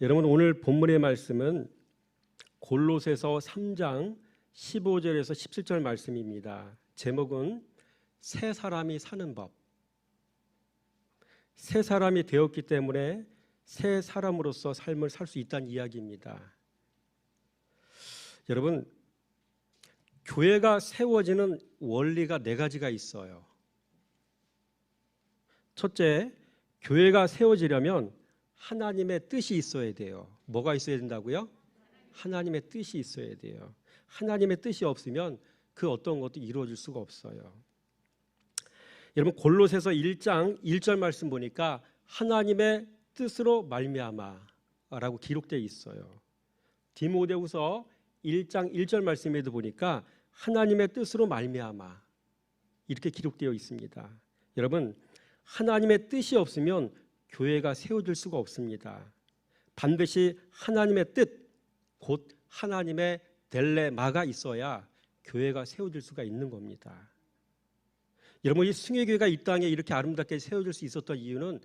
여러분, 오늘 본문의 말씀은 골로새서 3장 15절에서 17절 말씀입니다. 제목은 새 사람이 사는 법. 새 사람이 되었기 때문에 새 사람으로서 삶을 살 수 있다는 이야기입니다. 여러분, 교회가 세워지는 원리가 네 가지가 있어요. 첫째, 교회가 세워지려면 하나님의 뜻이 있어야 돼요. 뭐가 있어야 된다고요? 하나님의 뜻이 있어야 돼요. 하나님의 뜻이 없으면 그 어떤 것도 이루어질 수가 없어요. 여러분, 골로새서 1장 1절 말씀 보니까 하나님의 뜻으로 말미암아라고 기록되어 있어요. 디모데후서 1장 1절 말씀에도 보니까 하나님의 뜻으로 말미암아 이렇게 기록되어 있습니다. 여러분, 하나님의 뜻이 없으면 교회가 세워질 수가 없습니다. 반드시 하나님의 뜻, 곧 하나님의 델레마가 있어야 교회가 세워질 수가 있는 겁니다. 여러분, 이 숭례교회가 이 땅에 이렇게 아름답게 세워질 수 있었던 이유는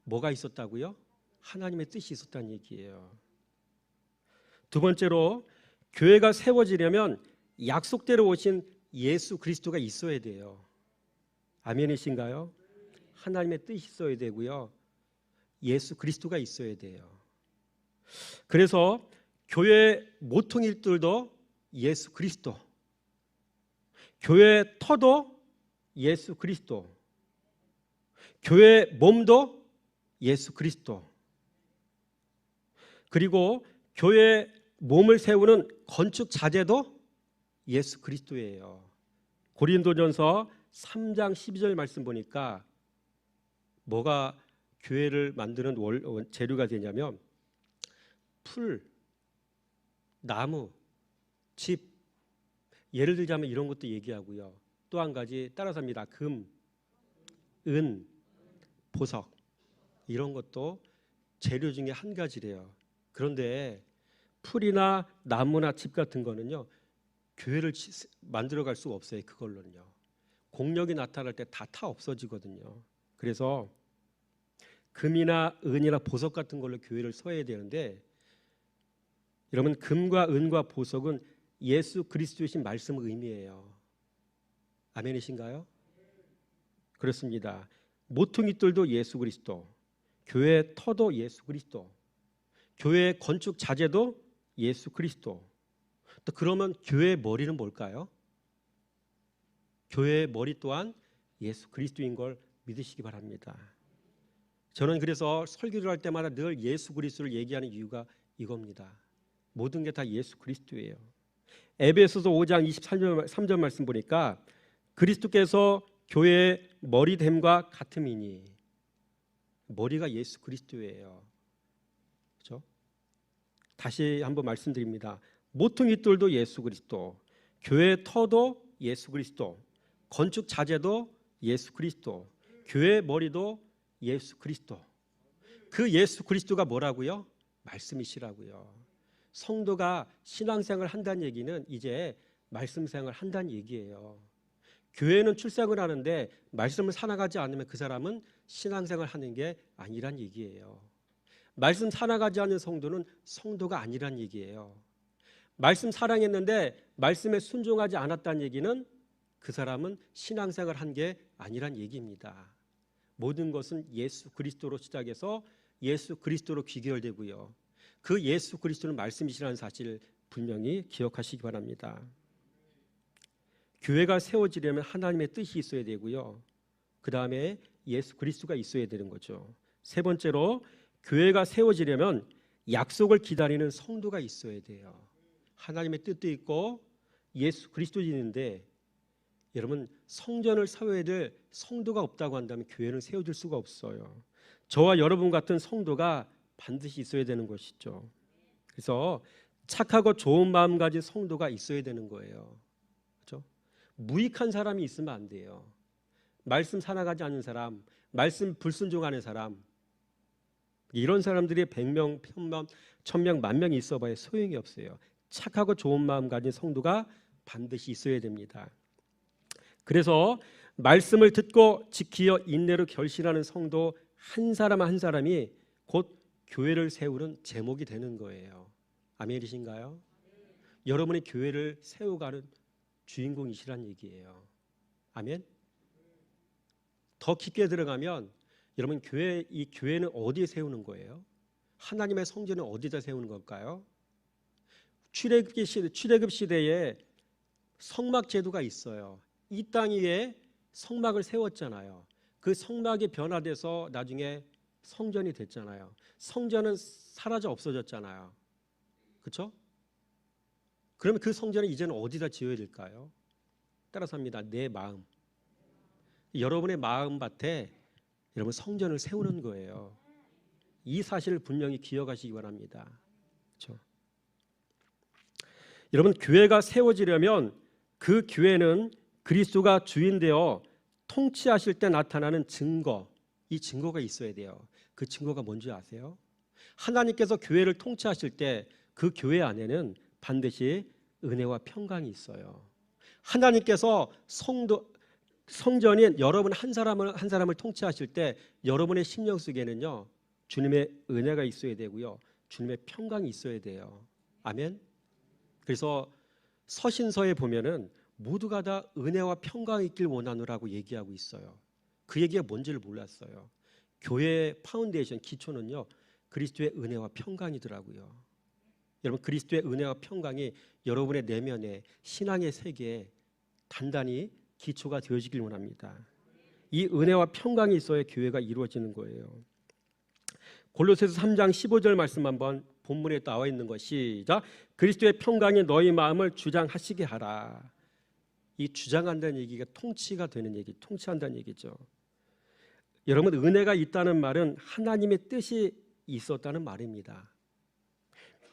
뭐가 있었다고요? 하나님의 뜻이 있었다는 얘기예요. 두 번째로, 교회가 세워지려면 약속대로 오신 예수 그리스도가 있어야 돼요. 아멘이신가요? 하나님의 뜻이 있어야 되고요. 예수 그리스도가 있어야 돼요. 그래서 교회 모퉁이들도 예수 그리스도, 교회 터도 예수 그리스도, 교회 몸도 예수 그리스도, 그리고 교회 몸을 세우는 건축 자재도 예수 그리스도예요. 고린도전서 3장 12절 말씀 보니까 뭐가 교회를 만드는 재료가 되냐면 풀, 나무, 집, 예를 들자면 이런 것도 얘기하고요. 또 한 가지 따라서 합니다. 금, 은, 보석, 이런 것도 재료 중에 한 가지래요. 그런데 풀이나 나무나 집 같은 거는요, 교회를 만들어갈 수가 없어요. 그걸로는요. 공력이 나타날 때 다 없어지거든요. 그래서 금이나 은이나 보석 같은 걸로 교회를 세워야 되는데, 여러분, 금과 은과 보석은 예수 그리스도이신 말씀의 의미예요. 아멘이신가요? 그렇습니다. 모퉁이들도 예수 그리스도, 교회 터도 예수 그리스도, 교회 건축 자재도 예수 그리스도. 또 그러면 교회의 머리는 뭘까요? 교회의 머리 또한 예수 그리스도인 걸 믿으시기 바랍니다. 저는 그래서 설교를 할 때마다 늘 예수 그리스도를 얘기하는 이유가 이겁니다. 모든 게 다 예수 그리스도예요. 에베소서 5장 23절 말씀 보니까 그리스도께서 교회의 머리됨과 같음이니, 머리가 예수 그리스도예요. 그렇죠? 다시 한번 말씀드립니다. 모퉁이돌도 예수 그리스도, 교회 터도 예수 그리스도, 건축 자재도 예수 그리스도, 교회 머리도 예수 그리스도. 그 예수 그리스도가 뭐라고요? 말씀이시라고요. 성도가 신앙생활을 한다는 얘기는 이제 말씀생활을 한다는 얘기예요. 교회는 출석을 하는데 말씀을 살아가지 않으면 그 사람은 신앙생활을 하는 게 아니란 얘기예요. 말씀 살아가지 않는 성도는 성도가 아니란 얘기예요. 말씀 사랑했는데 말씀에 순종하지 않았다는 얘기는 그 사람은 신앙생활을 한 게 아니란 얘기입니다. 모든 것은 예수 그리스도로 시작해서 예수 그리스도로 귀결되고요. 그 예수 그리스도는 말씀이시라는 사실을 분명히 기억하시기 바랍니다. 교회가 세워지려면 하나님의 뜻이 있어야 되고요. 그 다음에 예수 그리스도가 있어야 되는 거죠. 세 번째로, 교회가 세워지려면 약속을 기다리는 성도가 있어야 돼요. 하나님의 뜻도 있고 예수 그리스도도 있는데, 여러분, 성전을 세워야 될 성도가 없다고 한다면 교회는 세워질 수가 없어요. 저와 여러분 같은 성도가 반드시 있어야 되는 것이죠. 그래서 착하고 좋은 마음 가진 성도가 있어야 되는 거예요. 그렇죠? 무익한 사람이 있으면 안 돼요. 말씀 살아가지 않는 사람, 말씀 불순종하는 사람, 이런 사람들이 100명, 1000명, 10,000명이 있어봐야 소용이 없어요. 착하고 좋은 마음 가진 성도가 반드시 있어야 됩니다. 그래서 말씀을 듣고 지키어 인내로 결실하는 성도 한 사람 한 사람이 곧 교회를 세우는 제목이 되는 거예요. 아멘이신가요? 여러분이 교회를 세워가는 주인공이시란 얘기예요. 아멘. 더 깊게 들어가면 여러분 이 교회는 어디에 세우는 거예요? 하나님의 성전은 어디다 세우는 걸까요? 출애굽 시대에 성막 제도가 있어요. 이 땅 위에 성막을 세웠잖아요. 그 성막이 변화돼서 나중에 성전이 됐잖아요. 성전은 사라져 없어졌잖아요. 그렇죠? 그러면 그 성전은 이제는 어디다 지어야 될까요? 따라서 합니다. 내 마음. 여러분의 마음밭에 여러분 성전을 세우는 거예요. 이 사실을 분명히 기억하시기 바랍니다. 그렇죠? 여러분 교회가 세워지려면 그 교회는 그리스도가 주인 되어 통치하실 때 나타나는 증거, 이 증거가 있어야 돼요. 그 증거가 뭔지 아세요? 하나님께서 교회를 통치하실 때 그 교회 안에는 반드시 은혜와 평강이 있어요. 하나님께서 성전인 여러분 한 사람을 통치하실 때 여러분의 심령 속에는요 주님의 은혜가 있어야 되고요, 주님의 평강이 있어야 돼요. 아멘. 그래서 서신서에 보면은 모두가 다 은혜와 평강이 있길 원하노라고 얘기하고 있어요. 그 얘기가 뭔지를 몰랐어요. 교회의 파운데이션 기초는요 그리스도의 은혜와 평강이더라고요. 여러분 그리스도의 은혜와 평강이 여러분의 내면에 신앙의 세계에 단단히 기초가 되어지길 원합니다. 이 은혜와 평강이 있어야 교회가 이루어지는 거예요. 골로새서 3장 15절 말씀 한번 본문에 나와 있는 것 시작. 그리스도의 평강이 너희 마음을 주장하시게 하라. 이 주장한다는 얘기가 통치가 되는 얘기, 통치한다는 얘기죠. 여러분 은혜가 있다는 말은 하나님의 뜻이 있었다는 말입니다.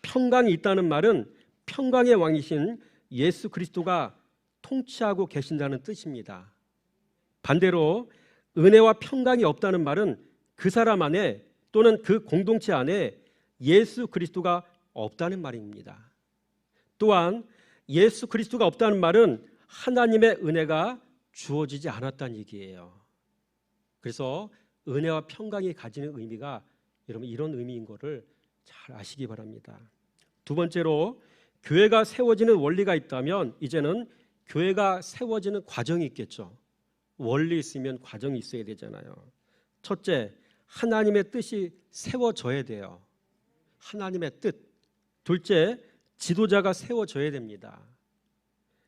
평강이 있다는 말은 평강의 왕이신 예수 그리스도가 통치하고 계신다는 뜻입니다. 반대로 은혜와 평강이 없다는 말은 그 사람 안에 또는 그 공동체 안에 예수 그리스도가 없다는 말입니다. 또한 예수 그리스도가 없다는 말은 하나님의 은혜가 주어지지 않았다는 얘기예요. 그래서 은혜와 평강이 가지는 의미가 여러분 이런 의미인 것을 잘 아시기 바랍니다. 두 번째로 교회가 세워지는 원리가 있다면 이제는 교회가 세워지는 과정이 있겠죠. 원리 있으면 과정이 있어야 되잖아요. 첫째, 하나님의 뜻이 세워져야 돼요. 하나님의 뜻. 둘째, 지도자가 세워져야 됩니다.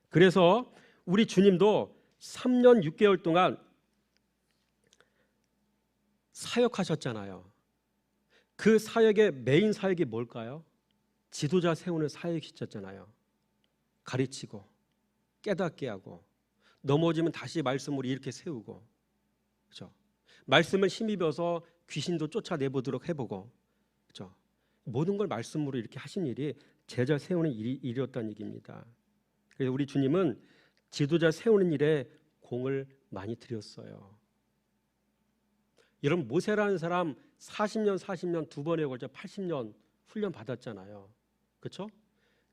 그래서 우리 주님도 3년 6개월 동안 사역하셨잖아요. 그 사역의 메인 사역이 뭘까요? 지도자 세우는 사역이셨잖아요. 가르치고 깨닫게 하고 넘어지면 다시 말씀으로 이렇게 세우고, 그렇죠? 말씀을 힘입어서 귀신도 쫓아내보도록 해보고, 그렇죠? 모든 걸 말씀으로 이렇게 하신 일이 제자 세우는 일이었다는 얘기입니다. 그래서 우리 주님은 지도자 세우는 일에 공을 많이 들였어요. 여러분 모세라는 사람 40년 두 번에 걸쳐 80년 훈련 받았잖아요. 그렇죠?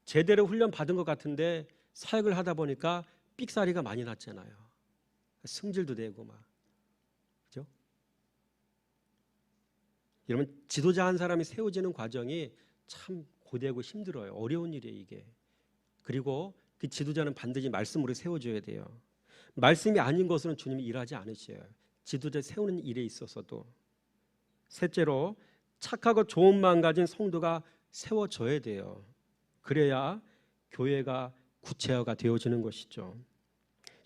제대로 훈련 받은 것 같은데 사역을 하다 보니까 삑사리가 많이 났잖아요. 승질도 되고 막. 그렇죠? 여러분 지도자 한 사람이 세워지는 과정이 참 고되고 힘들어요. 어려운 일이에요, 이게. 그리고 그 지도자는 반드시 말씀으로 세워줘야 돼요. 말씀이 아닌 것으로는 주님이 일하지 않으셔요. 지도자 세우는 일에 있어서도. 셋째로 착하고 좋은 마음 가진 성도가 세워져야 돼요. 그래야 교회가 구체화가 되어지는 것이죠.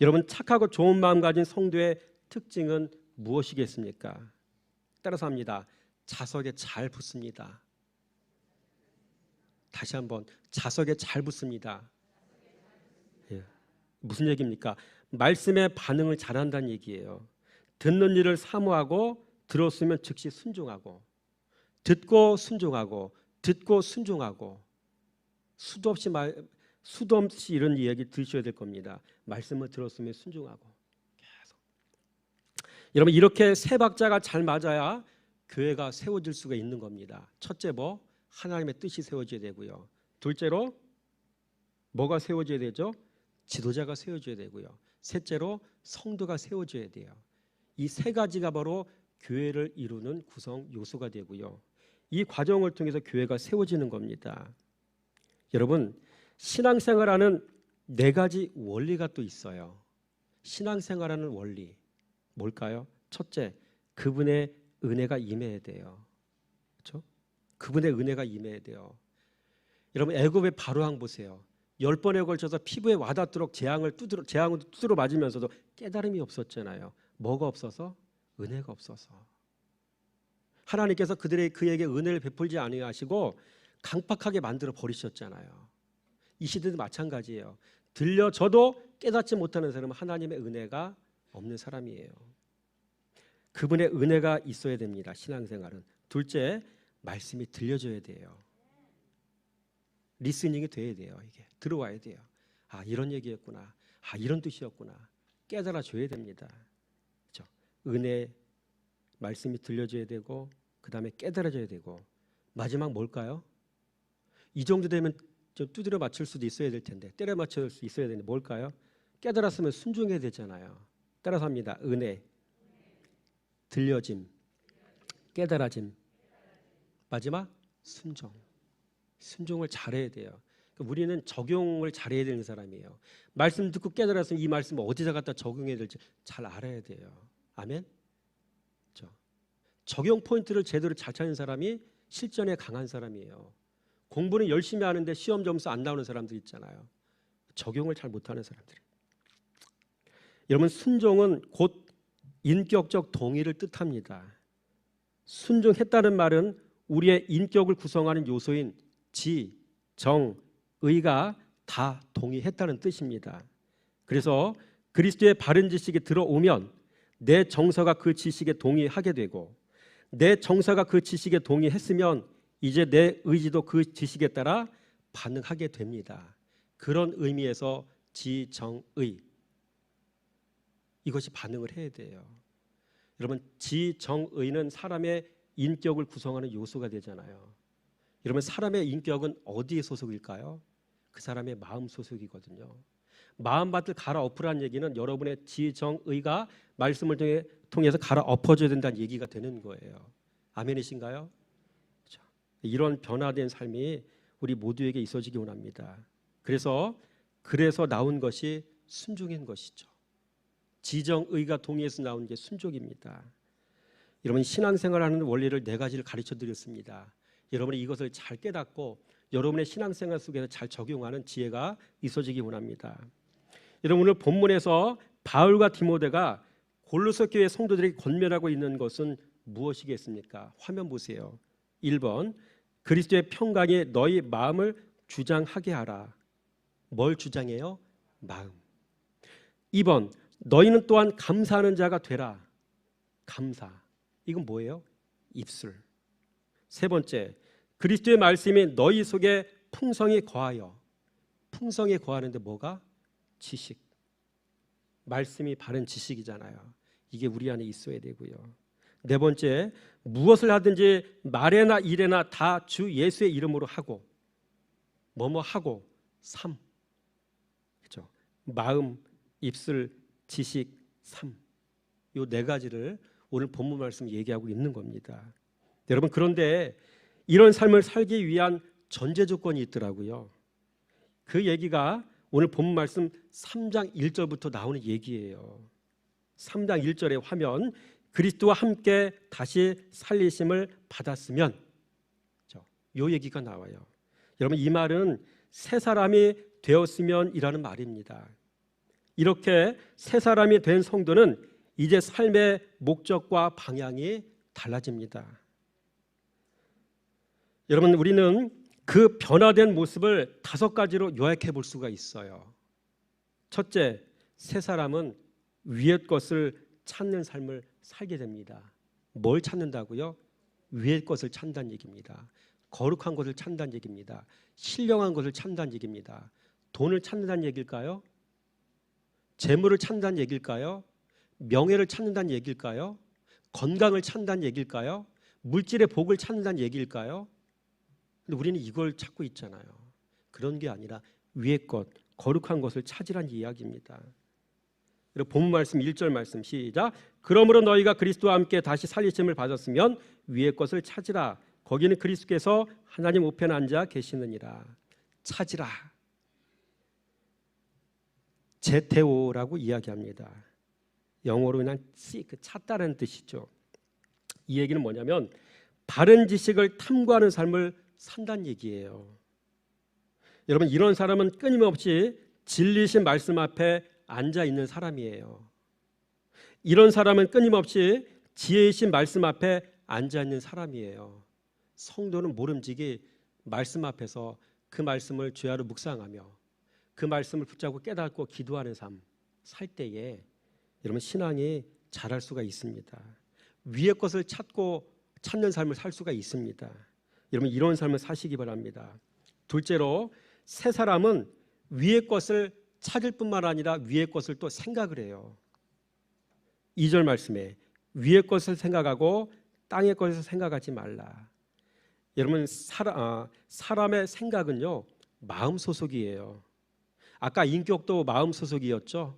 여러분 착하고 좋은 마음 가진 성도의 특징은 무엇이겠습니까? 따라서 합니다. 자석에 잘 붙습니다. 다시 한번 자석에 잘 붙습니다. 예. 무슨 얘기입니까? 말씀에 반응을 잘한다는 얘기예요. 듣는 일을 사모하고 들었으면 즉시 순종하고, 듣고 순종하고, 듣고 순종하고, 수도 없이 이런 이야기 들으셔야 될 겁니다. 말씀을 들었으면 순종하고 계속. 여러분 이렇게 세 박자가 잘 맞아야 교회가 세워질 수가 있는 겁니다. 첫째 하나님의 뜻이 세워져야 되고요. 둘째로 뭐가 세워져야 되죠? 지도자가 세워져야 되고요. 셋째로 성도가 세워져야 돼요. 이 세 가지가 바로 교회를 이루는 구성 요소가 되고요. 이 과정을 통해서 교회가 세워지는 겁니다. 여러분, 신앙생활하는 4가지 원리가 또 있어요. 신앙생활하는 원리 뭘까요? 첫째, 그분의 은혜가 임해야 돼요. 그렇죠? 그분의 은혜가 임해야 돼요. 여러분, 애굽의 바로왕 보세요. 10번에 걸쳐서 피부에 와닿도록 재앙을 두드러 맞으면서도 깨달음이 없었잖아요. 뭐가 없어서? 은혜가 없어서. 하나님께서 그에게 은혜를 베풀지 아니하시고 강팍하게 만들어 버리셨잖아요. 이 시대도 마찬가지예요. 들려져도 깨닫지 못하는 사람은 하나님의 은혜가 없는 사람이에요. 그분의 은혜가 있어야 됩니다. 신앙생활은. 둘째, 말씀이 들려줘야 돼요. 리스닝이 돼야 돼요. 이게 들어와야 돼요. 아, 이런 얘기였구나. 아, 이런 뜻이었구나. 깨달아 줘야 됩니다. 그렇죠? 은혜, 말씀이 들려줘야 되고, 그 다음에 깨달아줘야 되고, 마지막 뭘까요? 이 정도 되면 좀 두드려 맞출 수도 있어야 될 텐데, 때려 맞출 수 있어야 되는데 뭘까요? 깨달았으면 순종해야 되잖아요. 따라서 합니다. 은혜, 들려짐, 깨달아짐, 마지막 순종. 순종을 잘해야 돼요. 그러니까 우리는 적용을 잘해야 되는 사람이에요. 말씀 듣고 깨달았으면 이 말씀을 어디다 갖다 적용해야 될지 잘 알아야 돼요. 아멘? 그렇죠? 적용 포인트를 제대로 잘 찾는 사람이 실전에 강한 사람이에요. 공부는 열심히 하는데 시험 점수 안 나오는 사람들 있잖아요. 적용을 잘 못하는 사람들이. 여러분, 순종은 곧 인격적 동의를 뜻합니다. 순종했다는 말은 우리의 인격을 구성하는 요소인 지, 정, 의가 다 동의했다는 뜻입니다. 그래서 그리스도의 바른 지식이 들어오면 내 정서가 그 지식에 동의하게 되고, 내 정서가 그 지식에 동의했으면 이제 내 의지도 그 지식에 따라 반응하게 됩니다. 그런 의미에서 지, 정, 의, 이것이 반응을 해야 돼요. 여러분, 지, 정, 의는 사람의 인격을 구성하는 요소가 되잖아요. 여러분, 사람의 인격은 어디에 소속일까요? 그 사람의 마음 소속이거든요. 마음밭을 갈아엎으라는 얘기는 여러분의 지, 정, 의가 말씀을 통해서 갈아엎어져야 된다는 얘기가 되는 거예요. 아멘이신가요? 그렇죠. 이런 변화된 삶이 우리 모두에게 있어지기 원합니다. 그래서 나온 것이 순종인 것이죠. 지정의가 동의해서 나온 게 순종입니다. 여러분, 신앙생활하는 원리를 4가지를 가르쳐드렸습니다. 여러분이 이것을 잘 깨닫고 여러분의 신앙생활 속에서 잘 적용하는 지혜가 있어지기 원합니다. 여러분, 오늘 본문에서 바울과 디모데가 골로새 교회 성도들에게 권면하고 있는 것은 무엇이겠습니까? 화면 보세요. 1번, 그리스도의 평강이 너희 마음을 주장하게 하라. 뭘 주장해요? 마음. 2번, 너희는 또한 감사하는 자가 되라. 감사. 이건 뭐예요? 입술. 3번째, 그리스도의 말씀이 너희 속에 풍성히 거하여. 풍성히 거하는데 뭐가? 지식. 말씀이 바른 지식이잖아요. 이게 우리 안에 있어야 되고요. 4번째, 무엇을 하든지 말에나 일에나 다 주 예수의 이름으로 하고, 뭐뭐 하고, 삶. 그렇죠? 마음, 입술, 지식, 삶. 이 4가지를 오늘 본문 말씀 얘기하고 있는 겁니다. 여러분, 그런데 이런 삶을 살기 위한 전제 조건이 있더라고요. 그 얘기가 오늘 본문 말씀 3장 1절부터 나오는 얘기예요. 3장 1절의 화면, 그리스도와 함께 다시 살리심을 받았으면, 이 얘기가 나와요. 여러분, 이 말은 새 사람이 되었으면이라는 말입니다. 이렇게 새 사람이 된 성도는 이제 삶의 목적과 방향이 달라집니다. 여러분, 우리는 그 변화된 모습을 5가지로 요약해 볼 수가 있어요. 첫째, 새 사람은 위의 것을 찾는 삶을 살게 됩니다. 뭘 찾는다고요? 위의 것을 찾는다는 얘기입니다. 거룩한 것을 찾는다는 얘기입니다. 신령한 것을 찾는다는 얘기입니다. 돈을 찾는다는 얘기일까요? 재물을 찾는다는 얘기일까요? 명예를 찾는다는 얘기일까요? 건강을 찾는다는 얘기일까요? 물질의 복을 찾는다는 얘기일까요? 근데 우리는 이걸 찾고 있잖아요. 그런 게 아니라 위의 것, 거룩한 것을 찾으란 이야기입니다. 그리고 본문 말씀 1절 말씀 시작. 그러므로 너희가 그리스도와 함께 다시 살리심을 받았으면 위의 것을 찾으라. 거기는 그리스도께서 하나님 우편에 앉아 계시느니라. 찾으라. 제테오라고 이야기합니다. 영어로 그냥 seek, 찾다라는 뜻이죠. 이 얘기는 뭐냐면 바른 지식을 탐구하는 삶을 산다는 얘기예요. 여러분, 이런 사람은 끊임없이 진리신 말씀 앞에 앉아 있는 사람이에요. 이런 사람은 끊임없이 지혜이신 말씀 앞에 앉아 있는 사람이에요. 성도는 모름지기 말씀 앞에서 그 말씀을 주야로 묵상하며 그 말씀을 붙잡고 깨닫고 기도하는 삶 살 때에 여러분 신앙이 자랄 수가 있습니다. 위의 것을 찾는 삶을 살 수가 있습니다. 여러분 이런 삶을 사시기 바랍니다. 둘째로 새 사람은 위의 것을 찾을 뿐만 아니라 위의 것을 또 생각을 해요. 2절 말씀에 위의 것을 생각하고 땅의 것을 생각하지 말라. 여러분 사람의 생각은요 마음 소속이에요. 아까 인격도 마음 소속이었죠.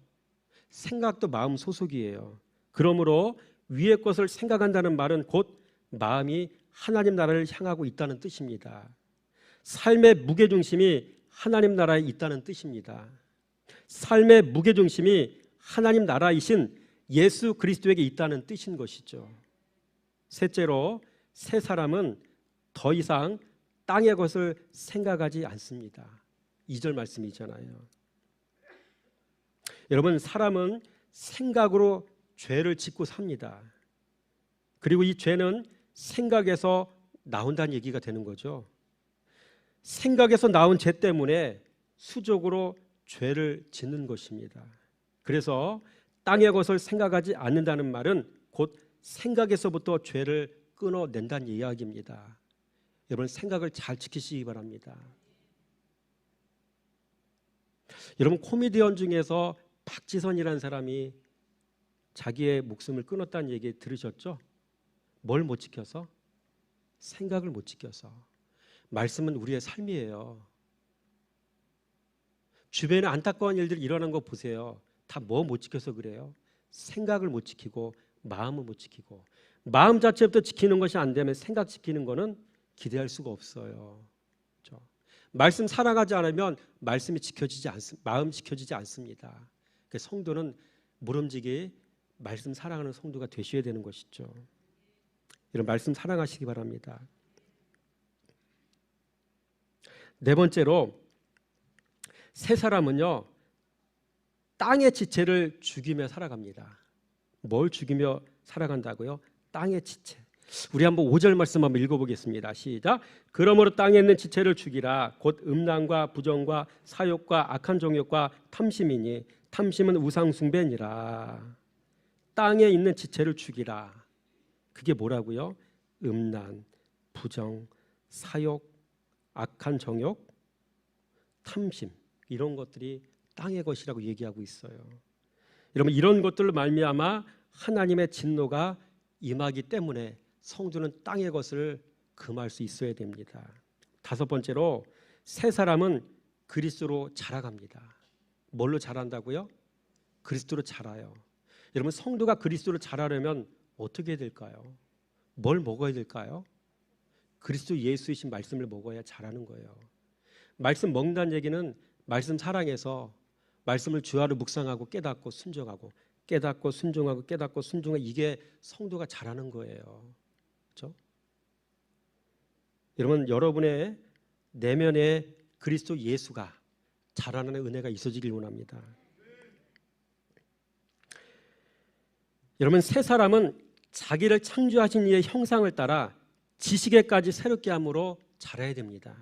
생각도 마음 소속이에요. 그러므로 위의 것을 생각한다는 말은 곧 마음이 하나님 나라를 향하고 있다는 뜻입니다. 삶의 무게중심이 하나님 나라에 있다는 뜻입니다. 삶의 무게중심이 하나님 나라이신 예수 그리스도에게 있다는 뜻인 것이죠. 셋째로 새 사람은 더 이상 땅의 것을 생각하지 않습니다. 2절 말씀이잖아요. 여러분 사람은 생각으로 죄를 짓고 삽니다. 그리고 이 죄는 생각에서 나온다는 얘기가 되는 거죠. 생각에서 나온 죄 때문에 수적으로 죄를 짓는 것입니다. 그래서 땅의 것을 생각하지 않는다는 말은 곧 생각에서부터 죄를 끊어낸다는 이야기입니다. 여러분 생각을 잘 지키시기 바랍니다. 여러분 코미디언 중에서 박지선이라는 사람이 자기의 목숨을 끊었다는 얘기 들으셨죠? 뭘 못 지켜서? 생각을 못 지켜서. 말씀은 우리의 삶이에요. 주변에 안타까운 일들이 일어나는 거 보세요. 다 뭐 못 지켜서 그래요? 생각을 못 지키고 마음을 못 지키고. 마음 자체부터 지키는 것이 안 되면 생각 지키는 거는 기대할 수가 없어요. 그렇죠? 말씀 살아가지 않으면 말씀이 마음 지켜지지 않습니다. 그래서 성도는 모름지기 말씀 사랑하는 성도가 되셔야 되는 것이죠. 이런 말씀 사랑하시기 바랍니다. 네 번째로 새 사람은요 땅의 지체를 죽이며 살아갑니다. 뭘 죽이며 살아간다고요? 땅의 지체. 우리 한번 5절 말씀 한번 읽어보겠습니다. 시작. 그러므로 땅에 있는 지체를 죽이라. 곧 음란과 부정과 사욕과 악한 정욕과 탐심이니 탐심은 우상 숭배니라. 땅에 있는 지체를 죽이라. 그게 뭐라고요? 음란, 부정, 사욕, 악한 정욕, 탐심 이런 것들이 땅의 것이라고 얘기하고 있어요. 여러분 이런 것들로 말미암아 하나님의 진노가 임하기 때문에 성도는 땅의 것을 금할 수 있어야 됩니다. 다섯 번째로 새 사람은 그리스도로 자라갑니다. 뭘로 자란다고요? 그리스도로 자라요. 여러분 성도가 그리스도로 자라려면 어떻게 해야 될까요? 뭘 먹어야 될까요? 그리스도 예수이신 말씀을 먹어야 자라는 거예요. 말씀 먹는다는 얘기는 말씀 사랑해서 말씀을 주야로 묵상하고 깨닫고 순종하고 깨닫고 순종하고 깨닫고 순종하고 이게 성도가 자라는 거예요. 그렇죠? 여러분 여러분의 내면에 그리스도 예수가 자라는 은혜가 있어지길 원합니다. 여러분 새 사람은 자기를 창조하신 이의 형상을 따라 지식에까지 새롭게 함으로 자라야 됩니다.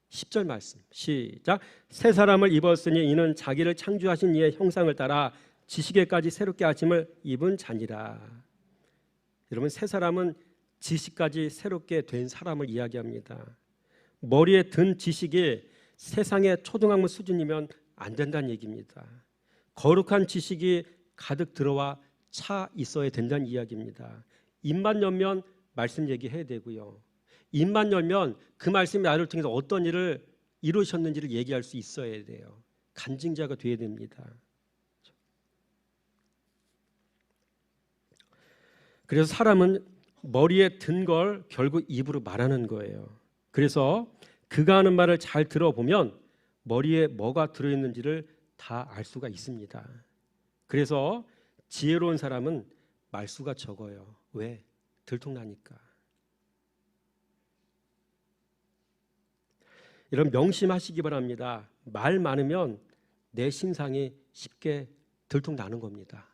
10절 말씀 시작. 새 사람을 입었으니 이는 자기를 창조하신 이의 형상을 따라 지식에까지 새롭게 하심을 입은 자니라. 여러분 새 사람은 지식까지 새롭게 된 사람을 이야기합니다. 머리에 든 지식이 세상의 초등학문 수준이면 안 된다는 얘기입니다. 거룩한 지식이 가득 들어와 차 있어야 된다는 이야기입니다. 입만 열면 말씀 얘기해야 되고요. 입만 열면 그 말씀이 나를 통해서 어떤 일을 이루셨는지를 얘기할 수 있어야 돼요. 간증자가 돼야 됩니다. 그래서 사람은 머리에 든 걸 결국 입으로 말하는 거예요. 그래서 그가 하는 말을 잘 들어보면 머리에 뭐가 들어있는지를 다 알 수가 있습니다. 그래서 지혜로운 사람은 말수가 적어요. 왜? 들통나니까. 여러분 명심하시기 바랍니다. 말 많으면 내 신상이 쉽게 들통나는 겁니다.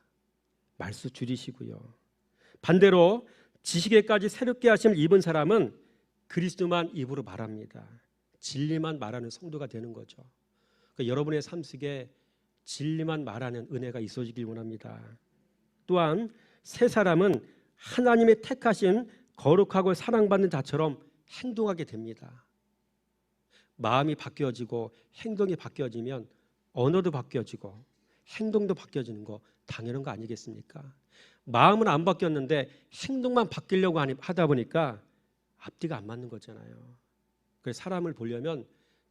말수 줄이시고요. 반대로 지식에까지 새롭게 하심을 입은 사람은 그리스도만 입으로 말합니다. 진리만 말하는 성도가 되는 거죠. 그러니까 여러분의 삶 속에 진리만 말하는 은혜가 있어지길 원합니다. 또한 새 사람은 하나님의 택하신 거룩하고 사랑받는 자처럼 행동하게 됩니다. 마음이 바뀌어지고 행동이 바뀌어지면 언어도 바뀌어지고 행동도 바뀌어지는 거 당연한 거 아니겠습니까? 마음은 안 바뀌었는데 행동만 바뀌려고 하다 보니까 앞뒤가 안 맞는 거잖아요. 그래서 사람을 보려면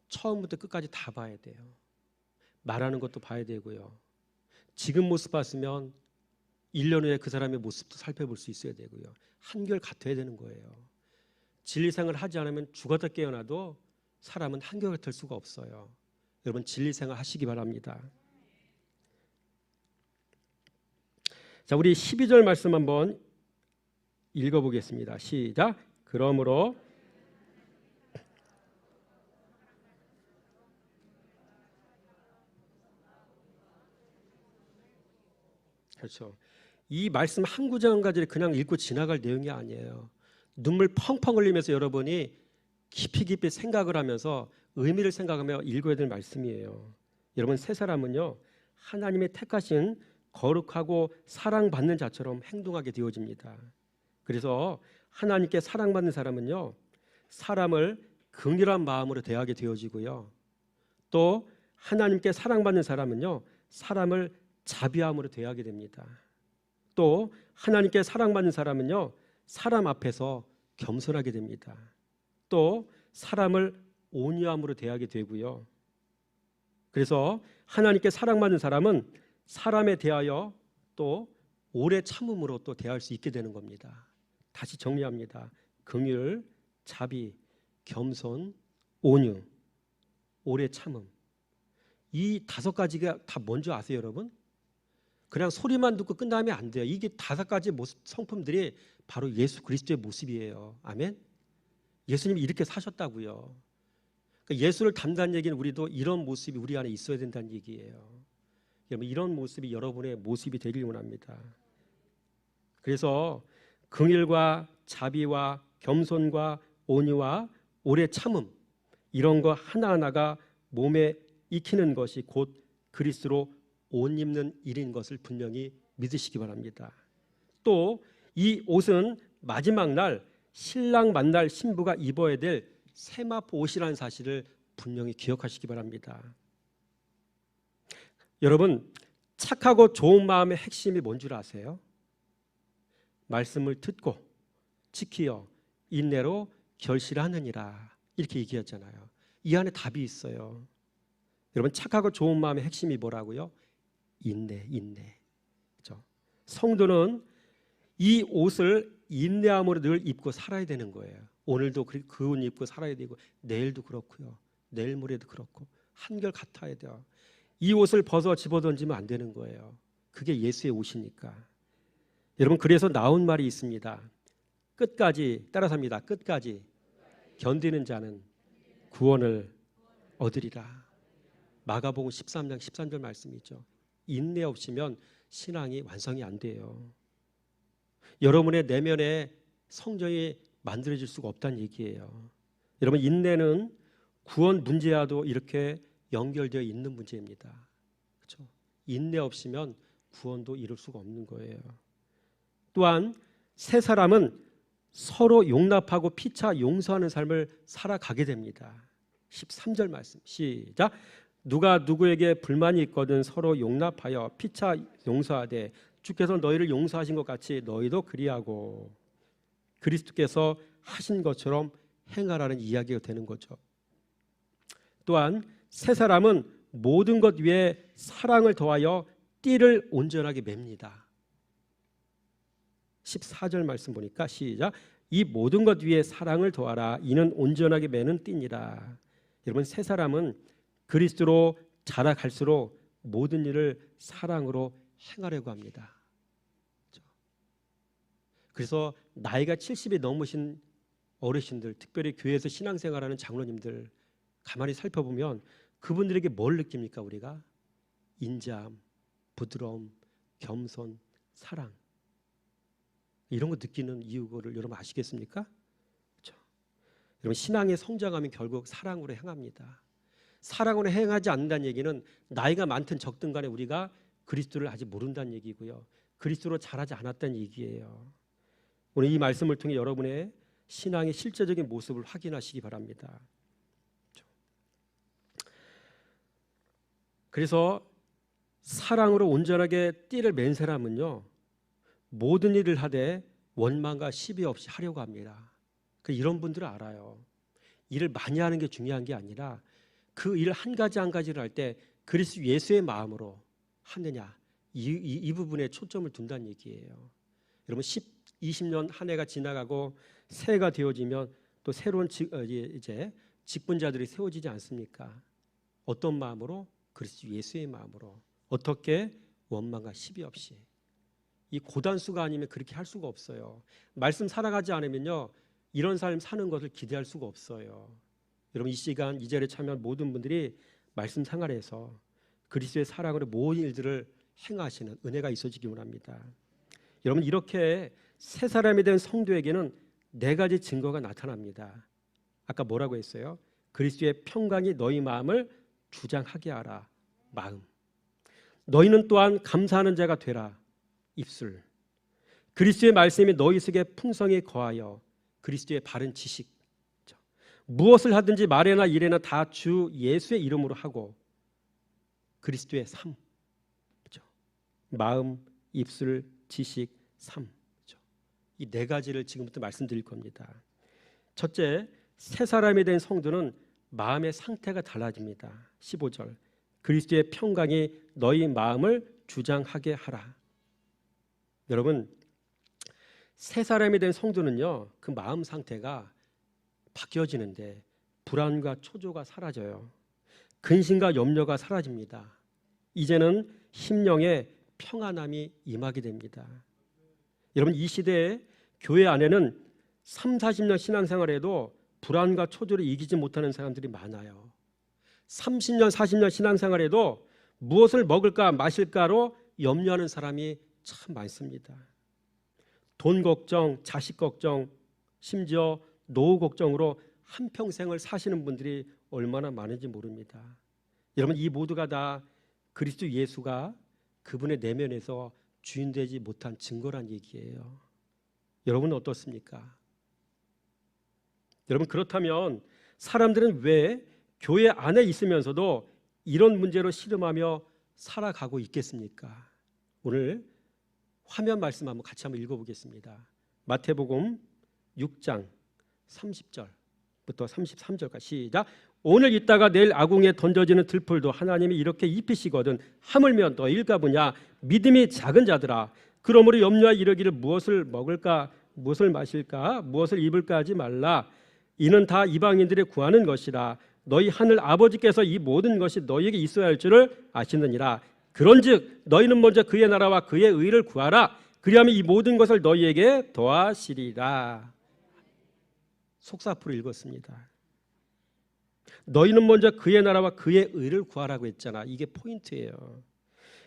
처음부터 끝까지 다 봐야 돼요. 말하는 것도 봐야 되고요. 지금 모습 봤으면 1년 후에 그 사람의 모습도 살펴볼 수 있어야 되고요. 한결 같아야 되는 거예요. 진리생활을 하지 않으면 죽었다 깨어나도 사람은 한결 같을 수가 없어요. 여러분 진리생활 하시기 바랍니다. 자, 우리 12절 말씀 한번 읽어보겠습니다. 시작. 그러므로 그렇죠. 이 말씀 한 구절 한 가지를 그냥 읽고 지나갈 내용이 아니에요. 눈물 펑펑 흘리면서 여러분이 깊이 생각을 하면서 의미를 생각하며 읽어야 될 말씀이에요. 여러분 새 사람은요 하나님의 택하신 거룩하고 사랑받는 자처럼 행동하게 되어집니다. 그래서 하나님께 사랑받는 사람은요 사람을 긍휼한 마음으로 대하게 되어지고요. 또 하나님께 사랑받는 사람은요 사람을 자비함으로 대하게 됩니다. 또 하나님께 사랑받는 사람은요 사람 앞에서 겸손하게 됩니다. 또 사람을 온유함으로 대하게 되고요. 그래서 하나님께 사랑받는 사람은 사람에 대하여 또 오래 참음으로 또 대할 수 있게 되는 겁니다. 다시 정리합니다. 긍휼, 자비, 겸손, 온유, 오래 참음. 이 5가지가 다 뭔지 아세요, 여러분? 그냥 소리만 듣고 끝나면 안 돼요. 이게 5가지 모습, 성품들이 바로 예수 그리스도의 모습이에요. 아멘? 예수님이 이렇게 사셨다고요. 그러니까 예수를 닮는 얘기는 우리도 이런 모습이 우리 안에 있어야 된다는 얘기예요. 여러분 이런 모습이 여러분의 모습이 되길 원합니다. 그래서 긍휼과 자비와 겸손과 온유와 오래 참음 이런 거 하나하나가 몸에 익히는 것이 곧 그리스도로 옷 입는 일인 것을 분명히 믿으시기 바랍니다. 또 이 옷은 마지막 날 신랑 만날 신부가 입어야 될 세마포 옷이라는 사실을 분명히 기억하시기 바랍니다. 여러분 착하고 좋은 마음의 핵심이 뭔 줄 아세요? 말씀을 듣고 지키어 인내로 결실하느니라 이렇게 얘기했잖아요. 이 안에 답이 있어요. 여러분 착하고 좋은 마음의 핵심이 뭐라고요? 인내. 그렇죠? 성도는 이 옷을 인내함으로 늘 입고 살아야 되는 거예요. 오늘도 그 옷 입고 살아야 되고 내일도 그렇고요. 내일 모레도 그렇고 한결 같아야 돼요. 이 옷을 벗어 집어던지면 안 되는 거예요. 그게 예수의 옷이니까. 여러분 그래서 나온 말이 있습니다. 끝까지 따라서 합니다. 끝까지 견디는 자는 구원을 얻으리라. 마가복음 13장 13절 말씀이죠. 인내 없이면 신앙이 완성이 안 돼요. 여러분의 내면에 성령이 만들어질 수가 없다는 얘기예요. 여러분 인내는 구원 문제와도 이렇게 연결되어 있는 문제입니다. 그렇죠? 인내 없이면 구원도 이룰 수가 없는 거예요. 또한 새 사람은 서로 용납하고 피차 용서하는 삶을 살아가게 됩니다. 13절 말씀 시작. 누가 누구에게 불만이 있거든 서로 용납하여 피차 용서하되 주께서 너희를 용서하신 것 같이 너희도 그리하고 그리스도께서 하신 것처럼 행하라는 이야기가 되는 거죠. 또한 새 사람은 모든 것 위에 사랑을 더하여 띠를 온전하게 맵니다. 14절 말씀 보니까 시작. 이 모든 것 위에 사랑을 더하라. 이는 온전하게 매는 띠니라. 여러분, 새 사람은 그리스도로 자라갈수록 모든 일을 사랑으로 행하려고 합니다. 그래서 나이가 70이 넘으신 어르신들, 특별히 교회에서 신앙생활하는 장로님들 가만히 살펴보면 그분들에게 뭘 느낍니까? 우리가 인자함, 부드러움, 겸손, 사랑, 이런 거 느끼는 이유를 여러분 아시겠습니까? 그렇죠? 여러분, 신앙의 성장하면 결국 사랑으로 행합니다. 사랑으로 행하지 않는다는 얘기는 나이가 많든 적든 간에 우리가 그리스도를 아직 모른다는 얘기고요, 그리스도로 자라지 않았다는 얘기예요. 오늘 이 말씀을 통해 여러분의 신앙의 실제적인 모습을 확인하시기 바랍니다. 그래서 사랑으로 온전하게 띠를 맨 사람은요, 모든 일을 하되 원망과 시비 없이 하려고 합니다. 이런 분들은 알아요. 일을 많이 하는 게 중요한 게 아니라 그 일 한 가지 한 가지를 할 때 그리스도 예수의 마음으로 하느냐, 이 부분에 초점을 둔다는 얘기예요. 여러분, 20년 한 해가 지나가고 새해가 되어지면 또 새로운 이제 직분자들이 세워지지 않습니까? 어떤 마음으로? 그리스도 예수의 마음으로. 어떻게? 원망과 시비 없이. 이 고단수가 아니면 그렇게 할 수가 없어요. 말씀 살아가지 않으면요, 이런 삶 사는 것을 기대할 수가 없어요. 여러분, 이 시간 이 자리에 참여한 모든 분들이 말씀 생활에서 그리스도의 사랑으로 모든 일들을 행하시는 은혜가 있어지기 원합니다. 여러분, 이렇게 새 사람이 된 성도에게는 네 가지 증거가 나타납니다. 아까 뭐라고 했어요? 그리스도의 평강이 너희 마음을 주장하게 하라. 마음. 너희는 또한 감사하는 자가 되라. 입술. 그리스도의 말씀이 너희 속에 풍성히 거하여. 그리스도의 바른 지식. 무엇을 하든지 말에나 일에나 다 주 예수의 이름으로 하고. 그리스도의 삶. 마음, 입술, 지식, 삶. 이 네 가지를 지금부터 말씀드릴 겁니다. 첫째, 새 사람이 된 성도는 마음의 상태가 달라집니다. 15절. 그리스도의 평강이 너희 마음을 주장하게 하라. 여러분, 새 사람이 된 성도는요, 그 마음 상태가 바뀌어지는데 불안과 초조가 사라져요. 근심과 염려가 사라집니다. 이제는 심령에 평안함이 임하게 됩니다. 여러분, 이 시대에 교회 안에는 3, 40년 신앙생활에도 불안과 초조를 이기지 못하는 사람들이 많아요. 30년, 40년 신앙생활에도 무엇을 먹을까 마실까로 염려하는 사람이 참 많습니다. 돈 걱정, 자식 걱정, 심지어 노후 걱정으로 한평생을 사시는 분들이 얼마나 많은지 모릅니다. 여러분, 이 모두가 다 그리스도 예수가 그분의 내면에서 주인 되지 못한 증거란 얘기예요. 여러분은 어떻습니까? 여러분, 그렇다면 사람들은 왜 교회 안에 있으면서도 이런 문제로 씨름하며 살아가고 있겠습니까? 오늘 화면 말씀 한번 같이 한번 읽어보겠습니다. 마태복음 6장 30절부터 33절까지 시작. 오늘 있다가 내일 아궁에 던져지는 들풀도 하나님이 이렇게 입히시거든 하물며 너 일가보냐. 믿음이 작은 자들아, 그러므로 염려하 이르기를 무엇을 먹을까, 무엇을 마실까, 무엇을 입을까 하지 말라. 이는 다 이방인들이 구하는 것이라. 너희 하늘 아버지께서 이 모든 것이 너희에게 있어야 할 줄을 아시느니라. 그런즉 너희는 먼저 그의 나라와 그의 의를 구하라. 그리하면 이 모든 것을 너희에게 더하시리라. 속사포로 읽었습니다. 너희는 먼저 그의 나라와 그의 의를 구하라고 했잖아. 이게 포인트예요.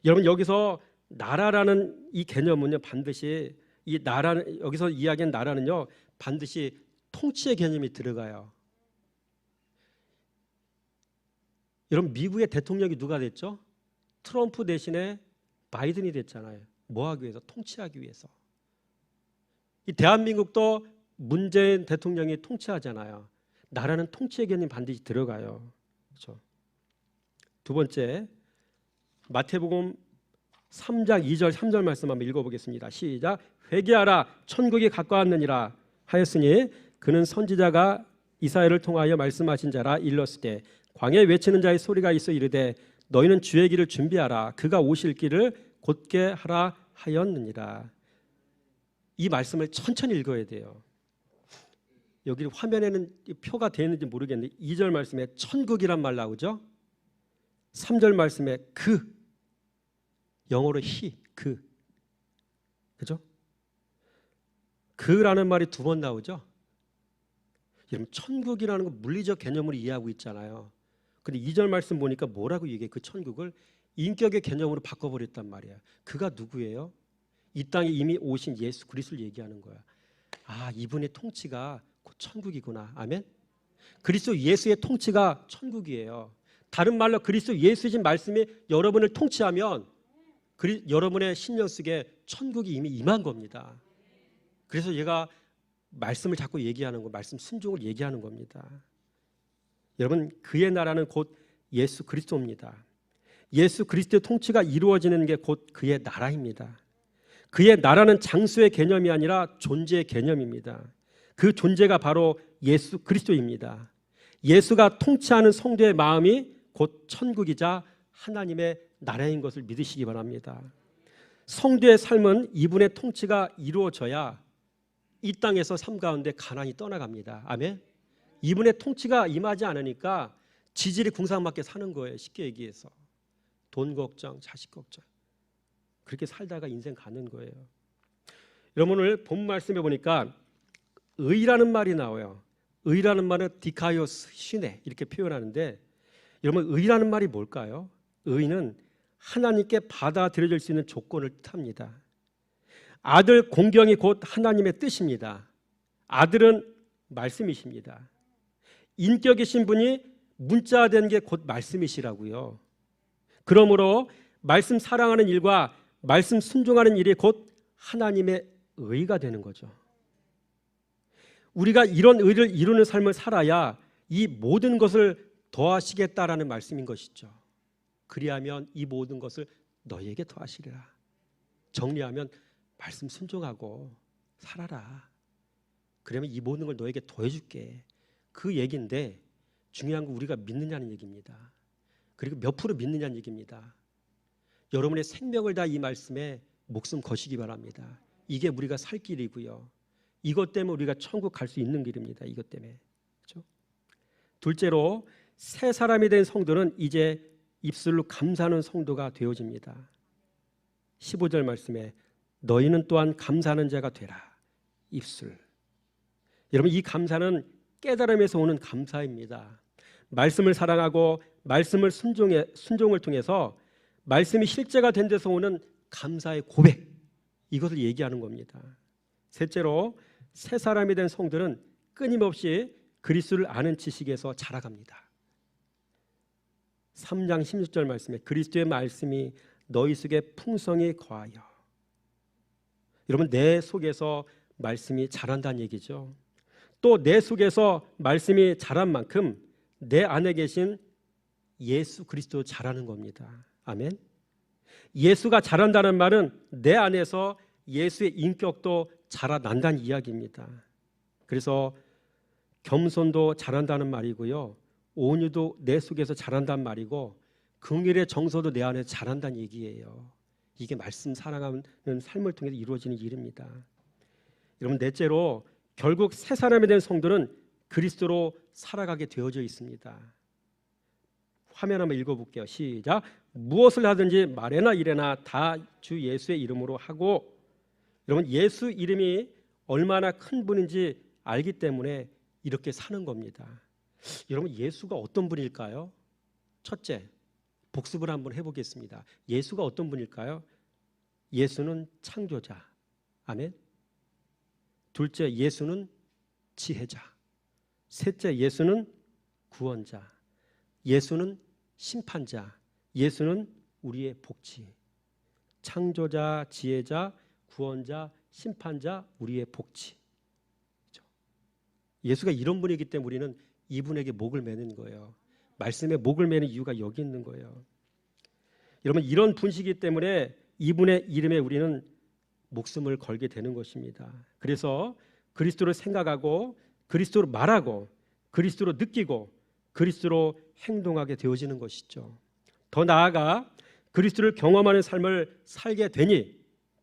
여러분, 여기서 나라라는 이 개념은요, 반드시 이 나라, 여기서 이야기한 나라는요, 반드시 통치의 개념이 들어가요. 여러분, 미국의 대통령이 누가 됐죠? 트럼프 대신에 바이든이 됐잖아요. 뭐 하기 위해서? 통치하기 위해서. 이 대한민국도 문재인 대통령이 통치하잖아요. 나라는 통치의 개념이 반드시 들어가요. 그렇죠? 두 번째, 마태복음 3장 2절 3절 말씀 한번 읽어보겠습니다. 시작. 회개하라, 천국이 가까웠느니라 하였으니 그는 선지자가 이사야를 통하여 말씀하신 자라. 일렀으되 광야에 외치는 자의 소리가 있어 이르되 너희는 주의 길을 준비하라. 그가 오실 길을 곧게 하라 하였느니라. 이 말씀을 천천히 읽어야 돼요. 여기 화면에는 표가 되어 있는지 모르겠는데 2절 말씀에 천국이란 말 나오죠. 3절 말씀에 그, 영어로 그, 그죠? 그라는 말이 2번 나오죠. 여러분, 천국이라는 건 물리적 개념으로 이해하고 있잖아요. 근데 2절 말씀 보니까 뭐라고 얘기해? 그 천국을 인격의 개념으로 바꿔버렸단 말이야. 그가 누구예요? 이 땅에 이미 오신 예수 그리스도를 얘기하는 거야. 아, 이분의 통치가 곧 천국이구나. 아멘. 그리스도 예수의 통치가 천국이에요. 다른 말로 그리스도 예수의 말씀이 여러분을 통치하면 여러분의 신령 속에 천국이 이미 임한 겁니다. 그래서 얘가 말씀을 자꾸 얘기하는 거, 말씀 순종을 얘기하는 겁니다. 여러분, 그의 나라는 곧 예수 그리스도입니다. 예수 그리스도의 통치가 이루어지는 게 곧 그의 나라입니다. 그의 나라는 장소의 개념이 아니라 존재의 개념입니다. 그 존재가 바로 예수 그리스도입니다. 예수가 통치하는 성도의 마음이 곧 천국이자 하나님의 나라인 것을 믿으시기 바랍니다. 성도의 삶은 이분의 통치가 이루어져야 이 땅에서 삶 가운데 가난이 떠나갑니다. 아멘. 이분의 통치가 임하지 않으니까 지질이 궁상맞게 사는 거예요. 쉽게 얘기해서 돈 걱정, 자식 걱정, 그렇게 살다가 인생 가는 거예요. 여러분, 오늘 본 말씀에 보니까 의라는 말이 나와요. 의라는 말은 디카이오스 시네 이렇게 표현하는데, 여러분, 의라는 말이 뭘까요? 의는 하나님께 받아들여질 수 있는 조건을 뜻합니다. 아들 공경이 곧 하나님의 뜻입니다. 아들은 말씀이십니다. 인격이신 분이 문자된 게 곧 말씀이시라고요. 그러므로 말씀 사랑하는 일과 말씀 순종하는 일이 곧 하나님의 의가 되는 거죠. 우리가 이런 의를 이루는 삶을 살아야 이 모든 것을 더하시겠다라는 말씀인 것이죠. 그리하면 이 모든 것을 너희에게 더하시리라. 정리하면 말씀 순종하고 살아라. 그러면 이 모든 걸 너에게 더해줄게. 그 얘기인데 중요한 건 우리가 믿느냐는 얘기입니다. 그리고 몇 프로 믿느냐는 얘기입니다. 여러분의 생명을 다 이 말씀에 목숨 거시기 바랍니다. 이게 우리가 살 길이고요. 이것 때문에 우리가 천국 갈 수 있는 길입니다. 이것 때문에. 그렇죠? 둘째로, 새 사람이 된 성도는 이제 입술로 감사하는 성도가 되어집니다. 15절 말씀에 너희는 또한 감사하는 자가 되라. 입술. 여러분, 이 감사는 깨달음에서 오는 감사입니다. 말씀을 사랑하고 말씀을 순종을 통해서 말씀이 실제가 된 데서 오는 감사의 고백, 이것을 얘기하는 겁니다. 셋째로, 새 사람이 된 성도는 끊임없이 그리스도를 아는 지식에서 자라갑니다. 3장 16절 말씀에 그리스도의 말씀이 너희 속에 풍성히 거하여. 여러분, 내 속에서 말씀이 자란다는 얘기죠. 또 내 속에서 말씀이 자란 만큼 내 안에 계신 예수 그리스도 자라는 겁니다. 아멘. 예수가 자란다는 말은 내 안에서 예수의 인격도 자라난다는 이야기입니다. 그래서 겸손도 자란다는 말이고요, 온유도 내 속에서 자란다는 말이고, 긍휼의 정서도 내 안에 자란다는 얘기예요. 이게 말씀 사랑하는 삶을 통해서 이루어지는 일입니다. 여러분, 넷째로, 결국 새 사람이 된 성도는 그리스도로 살아가게 되어져 있습니다. 화면 한번 읽어볼게요. 시작. 무엇을 하든지 말에나 일에나 다 주 예수의 이름으로 하고. 여러분, 예수 이름이 얼마나 큰 분인지 알기 때문에 이렇게 사는 겁니다. 여러분, 예수가 어떤 분일까요? 첫째, 복습을 한번 해보겠습니다. 예수가 어떤 분일까요? 예수는 창조자. 아멘. 둘째, 예수는 지혜자. 셋째, 예수는 구원자. 예수는 심판자. 예수는 우리의 복지. 창조자, 지혜자, 구원자, 심판자, 우리의 복지. 그렇죠? 예수가 이런 분이기 때문에 우리는 이분에게 목을 매는 거예요. 말씀에 목을 매는 이유가 여기 있는 거예요. 여러분, 이런 분이시기 때문에 이분의 이름에 우리는 목숨을 걸게 되는 것입니다. 그래서 그리스도를 생각하고 그리스도로 말하고 그리스도로 느끼고 그리스도로 행동하게 되어지는 것이죠. 더 나아가 그리스도를 경험하는 삶을 살게 되니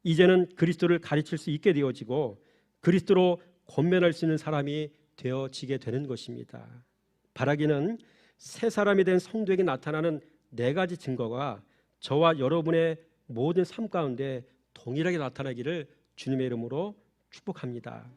이제는 그리스도를 가르칠 수 있게 되어지고 그리스도로 권면할 수 있는 사람이 되어지게 되는 것입니다. 바라기는 새 사람이 된 성도에게 나타나는 4가지 증거가 저와 여러분의 모든 삶 가운데 동일하게 나타나기를 주님의 이름으로 축복합니다.